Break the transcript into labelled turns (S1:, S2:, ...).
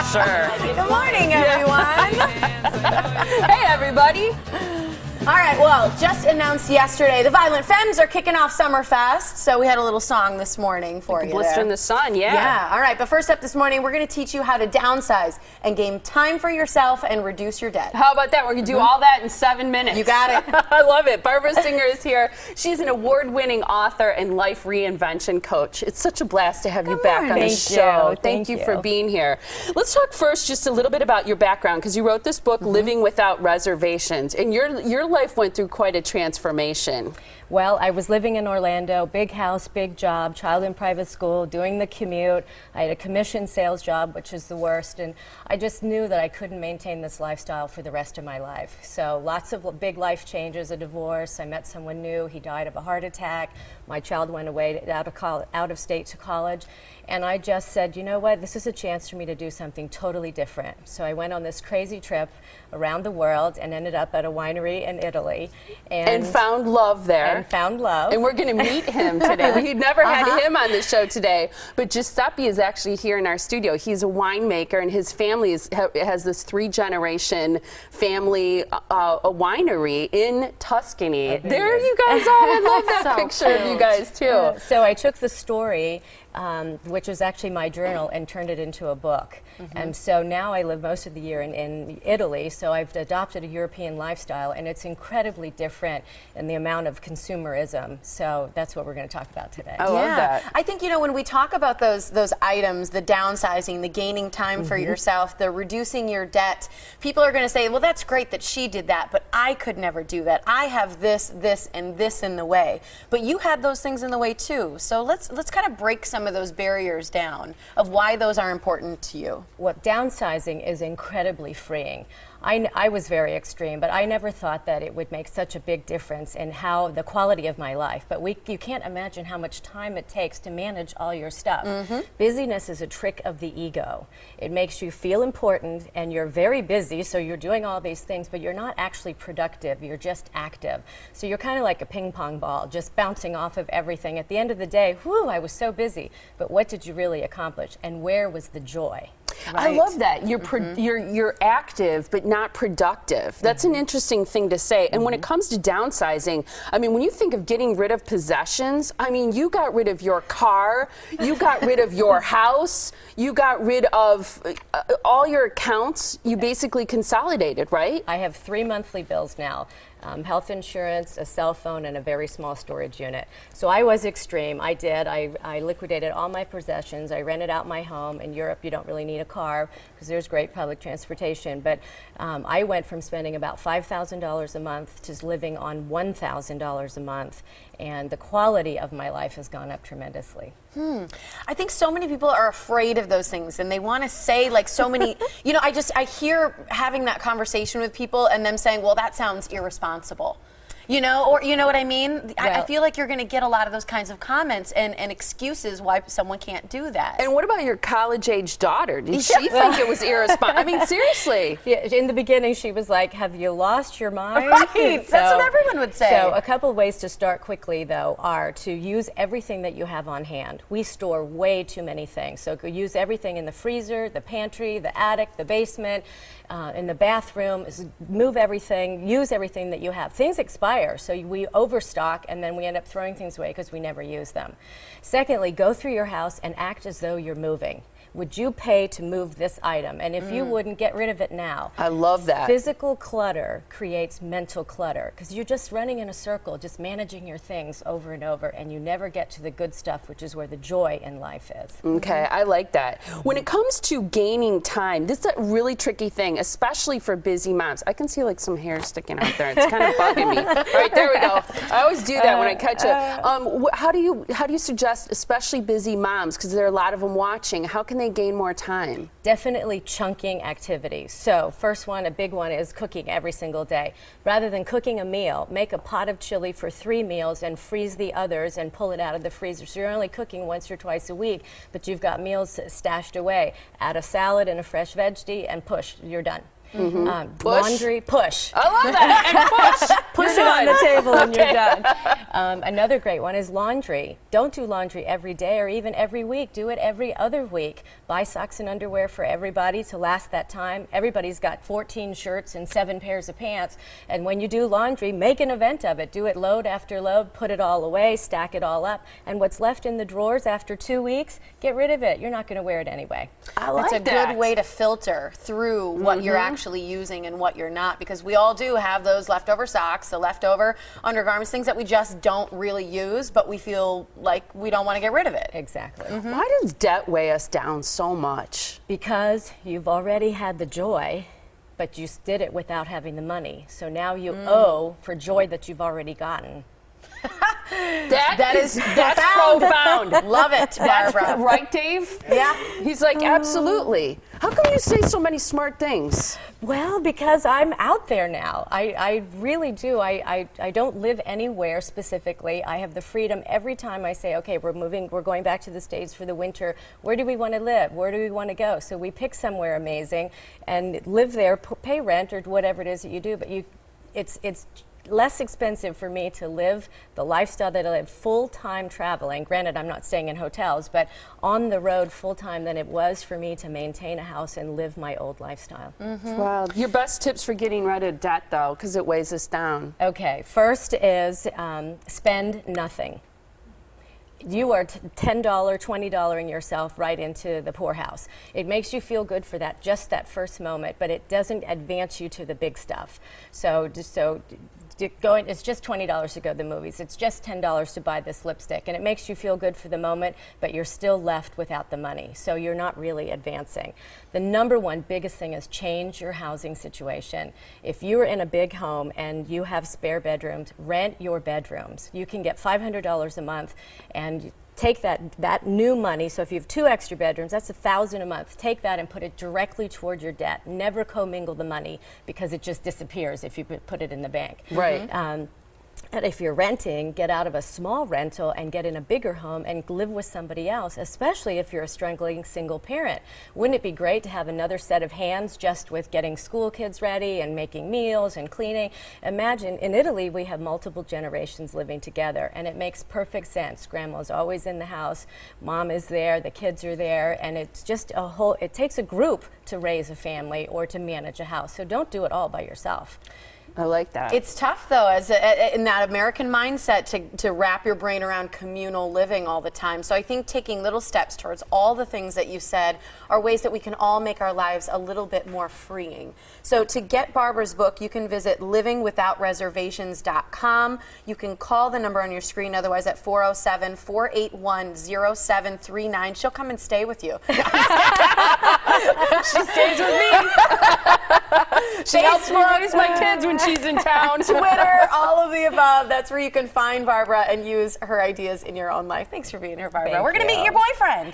S1: Sure.
S2: Good morning, everyone.
S1: Hey, everybody.
S2: All right, well, just announced yesterday, the Violent Femmes are kicking off Summerfest, so we had a little song this morning for you.
S1: Blister in the sun, yeah.
S2: Yeah, all right, but first up this morning, we're going to teach you how to downsize and gain time for yourself and reduce your debt.
S1: How about that? We're going to do all that in 7 minutes.
S2: You got it.
S1: I love it. Barbara Singer is here. She's an award-winning author and life reinvention coach. It's such a blast to have you back on the show. Thank you for being here. Let's talk first just a little bit about your background, because you wrote this book, Living Without Reservations, and your life went through quite a transformation.
S3: Well, I was living in Orlando, big house, big job, child in private school, doing the commute. I had a commission sales job, which is the worst, and I just knew that I couldn't maintain this lifestyle for the rest of my life. So lots of big life changes, a divorce, I met someone new, he died of a heart attack, my child went away out of state to college, and I just said, you know what, this is a chance for me to do something totally different. So I went on this crazy trip around the world and ended up at a winery in Italy.
S1: And found love there.
S3: And found love.
S1: And we're going to meet him today. We've never had him on the show today, but Giuseppe is actually here in our studio. He's a winemaker, and his family has this 3-generation family a winery in Tuscany. There you guys are. I love that picture of you guys too.
S3: So I took the story, which was actually my journal, and turned it into a book. And so now I live most of the year in Italy, so I've adopted a European lifestyle, and it's incredibly different in the amount of consumerism. So that's what we're going to talk about today.
S1: I love that.
S2: I think, you know, when we talk about those items, the downsizing, the gaining time for yourself, the reducing your debt, people are going to say, well, that's great that she did that, but I could never do that. I have this, and this in the way. But you had those things in the way too. So let's kind of break some of those barriers down of why those are important to you.
S3: What downsizing is incredibly freeing. I was very extreme, but I never thought that it would make such a big difference in how the quality of my life. But you can't imagine how much time it takes to manage all your stuff. Busyness is a trick of the ego. It makes you feel important, and you're very busy, so you're doing all these things, but you're not actually productive. You're just active. So you're kind of like a ping pong ball, just bouncing off of everything. At the end of the day, whew, I was so busy. But what did you really accomplish, and where was the joy?
S1: Right. I love that. You're active, but not productive. That's an interesting thing to say. And when it comes to downsizing, I mean, when you think of getting rid of possessions, I mean, you got rid of your car, you got rid of your house, you got rid of all your accounts. You basically consolidated, right?
S3: I have 3 monthly bills now. Health insurance, a cell phone, and a very small storage unit. So I was extreme. I liquidated all my possessions. I rented out my home. In Europe, you don't really need a car because there's great public transportation. But I went from spending about $5,000 a month to living on $1,000 a month. And the quality of my life has gone up tremendously.
S2: I think so many people are afraid of those things, and they want to say like so many, you know, I hear having that conversation with people and them saying, well, that sounds irresponsible. You know, or you know what I mean? I feel like you're going to get a lot of those kinds of comments and excuses why someone can't do that.
S1: And what about your college-age daughter? Did she think it was irresponsible? I mean, seriously.
S3: Yeah, in the beginning, she was like, have you lost your mind?
S2: Right, that's what everyone would say.
S3: So a couple of ways to start quickly, though, are to use everything that you have on hand. We store way too many things. So use everything in the freezer, the pantry, the attic, the basement, in the bathroom. Move everything, use everything that you have. Things expire. So we overstock, and then we end up throwing things away because we never use them. Secondly, go through your house and act as though you're moving. Would you pay to move this item? And if you wouldn't, get rid of it now.
S1: I love that.
S3: Physical clutter creates mental clutter because you're just running in a circle, just managing your things over and over, and you never get to the good stuff, which is where the joy in life is.
S1: Okay, I like that. When it comes to gaining time, this is a really tricky thing, especially for busy moms. I can see like some hair sticking out there. It's kind of bugging me. All right, there we go. I always do that when I catch it. How do you suggest, especially busy moms, because there are a lot of them watching, how can they gain more time?
S3: Definitely chunking activities. So first one, a big one, is cooking every single day. Rather than cooking a meal, make a pot of chili for 3 meals and freeze the others and pull it out of the freezer. So you're only cooking once or twice a week, but you've got meals stashed away. Add a salad and a fresh veggie and push, you're done. Laundry, push.
S1: I love that. And
S3: Push it on the table and you're done. Another great one is laundry. Don't do laundry every day or even every week. Do it every other week. Buy socks and underwear for everybody to last that time. Everybody's got 14 shirts and 7 pairs of pants. And when you do laundry, make an event of it. Do it load after load. Put it all away. Stack it all up. And what's left in the drawers after 2 weeks, get rid of it. You're not going to wear it anyway.
S1: I like
S2: It's a good way to filter through what you're actually using and what you're not, because we all do have those leftover socks, the leftover undergarments, things that we just don't really use, but we feel like we don't want to get rid of it.
S3: Exactly.
S1: Why does debt weigh us down so much?
S3: Because you've already had the joy, but you did it without having the money. So now you owe for joy that you've already gotten.
S1: That's profound.
S2: Love it, Barbara.
S1: Right, Dave?
S2: Yeah.
S1: He's like, absolutely. How come you say so many smart things?
S3: Well, because I'm out there now. I really do. I don't live anywhere specifically. I have the freedom every time I say, okay, we're going back to the States for the winter. Where do we want to live? Where do we want to go? So we pick somewhere amazing and live there, pay rent or whatever it is that you do. But it's less expensive for me to live the lifestyle that I live full-time traveling. Granted, I'm not staying in hotels, but on the road full-time than it was for me to maintain a house and live my old lifestyle.
S1: Wow. Your best tips for getting rid of debt, though, because it weighs us down.
S3: Okay, first is spend nothing. You are $10, $20 in yourself right into the poorhouse. It makes you feel good for that, just that first moment, but it doesn't advance you to the big stuff. It's just $20 to go to the movies. It's just $10 to buy this lipstick. And it makes you feel good for the moment, but you're still left without the money. So you're not really advancing. The number one biggest thing is change your housing situation. If you're in a big home and you have spare bedrooms, rent your bedrooms. You can get $500 a month and take that new money. So if you have 2 extra bedrooms, that's $1,000 a month. Take that and put it directly toward your debt. Never commingle the money because it just disappears if you put it in the bank.
S1: Right.
S3: And if you're renting, get out of a small rental and get in a bigger home and live with somebody else, especially if you're a struggling single parent. Wouldn't it be great to have another set of hands just with getting school kids ready and making meals and cleaning? Imagine, in Italy, we have multiple generations living together, and it makes perfect sense. Grandma's always in the house, mom is there, the kids are there, and it's just it takes a group to raise a family or to manage a house, so don't do it all by yourself.
S1: I like that.
S2: It's tough, though, in that American mindset to wrap your brain around communal living all the time. So I think taking little steps towards all the things that you said are ways that we can all make our lives a little bit more freeing. So to get Barbara's book, you can visit livingwithoutreservations.com. You can call the number on your screen, otherwise at 407-481-0739. She'll come and stay with you.
S1: She stays with me. She helps me raise my kids when she's in town.
S2: Twitter, all of the above. That's where you can find Barbara and use her ideas in your own life. Thanks for being here, Barbara. We're going to meet your boyfriend.